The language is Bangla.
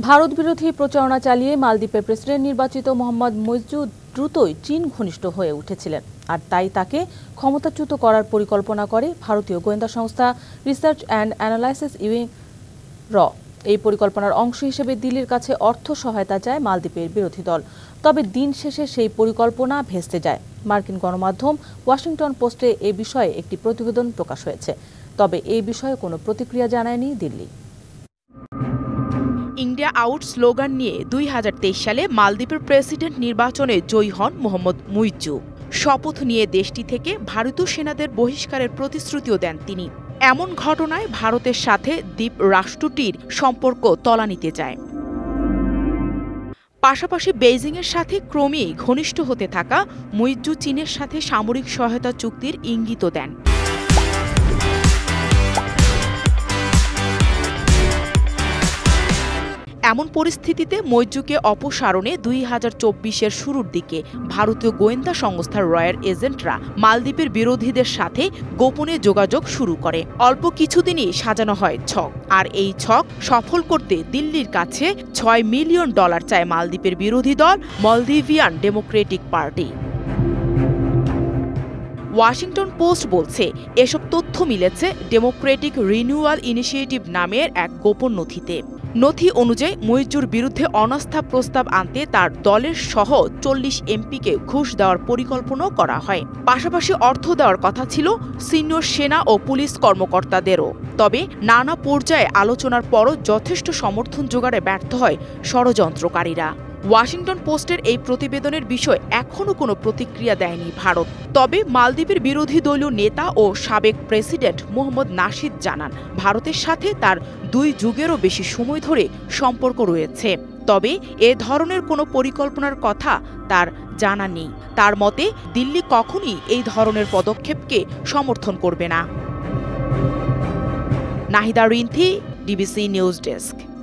ভারত বিরোধী প্রচারণা চালিয়ে মালদ্বীপের প্রেসিডেন্ট নির্বাচিত মোহাম্মদ মুইজ্জু দ্রুতই চীন ঘনিষ্ঠ হয়ে উঠেছিলেন, আর তাই তাকে ক্ষমতাচ্যুত করার পরিকল্পনা করে ভারতীয় গোয়েন্দা সংস্থা রিসার্চ অ্যান্ড অ্যানালাইসিস ইউনিট র। এই পরিকল্পনার অংশ হিসেবে দিল্লির কাছে অর্থ সহায়তা চায় মালদ্বীপের বিরোধী দল। তবে দিন শেষে সেই পরিকল্পনা ভেস্তে যায়। মার্কিন গণমাধ্যম ওয়াশিংটন পোস্টে এ বিষয়ে একটি প্রতিবেদন প্রকাশ হয়েছে। তবে এই বিষয়ে কোনো প্রতিক্রিয়া জানায়নি দিল্লি। ইন্ডিয়া আউট স্লোগান নিয়ে 2023 সালে মালদ্বীপের প্রেসিডেন্ট নির্বাচনে জয়ী হন মোহাম্মদ মুইজ্জু। শপথ নিয়ে দেশটি থেকে ভারতীয় সেনাদের বহিষ্কারের প্রতিশ্রুতিও দেন তিনি। এমন ঘটনায় ভারতের সাথে দ্বীপ রাষ্ট্রটির সম্পর্ক তলানিতে যায়। পাশাপাশি বেইজিংয়ের সাথে ক্রমেই ঘনিষ্ঠ হতে থাকা মুইজ্জু চীনের সাথে সামরিক সহায়তা চুক্তির ইঙ্গিতও দেন। এমন পরিস্থিতিতে মুইজ্জুকে অপসারণে 2024-এর শুরুর দিকে ভারতীয় গোয়েন্দা সংস্থার রয়ের এজেন্টরা মালদ্বীপের বিরোধীদের সাথে গোপনে যোগাযোগ শুরু করে। অল্প কিছুদিনই সাজানো হয় ছক, আর এই ছক সফল করতে দিল্লির কাছে $6 মিলিয়ন চায় মালদ্বীপের বিরোধী দল মলদিভিয়ান ডেমোক্রেটিক পার্টি। ওয়াশিংটন পোস্ট বলছে, এসব তথ্য মিলেছে ডেমোক্রেটিক রিনিউয়াল ইনিশিয়েটিভ নামের এক গোপন নথিতে। নথি অনুযায়ী মুইজ্জুর বিরুদ্ধে অনাস্থা প্রস্তাব আনতে তার দলের সহ 40 এমপিকে ঘুষ দেওয়ার পরিকল্পনাও করা হয়। পাশাপাশি অর্থ দেওয়ার কথা ছিল সিনিয়র সেনা ও পুলিশ কর্মকর্তাদেরও। তবে নানা পর্যায়ে আলোচনার পরও যথেষ্ট সমর্থন জোগাড়ে ব্যর্থ হয় ষড়যন্ত্রকারীরা। ওয়াশিংটন পোস্টের এই প্রতিবেদনের বিষয়ে এখনও কোনো প্রতিক্রিয়া দেয়নি ভারত। তবে মালদ্বীপের বিরোধী দলীয় নেতা ও সাবেক প্রেসিডেন্ট মোহাম্মদ নাশিদ জানান, ভারতের সাথে তার 2 যুগেরও বেশি সময় ধরে সম্পর্ক রয়েছে। তবে এ ধরনের কোনো পরিকল্পনার কথা তার জানা নেই। তার মতে, দিল্লি কখনই এই ধরনের পদক্ষেপকে সমর্থন করবে না। Nahida Rinthi, DBC news desk.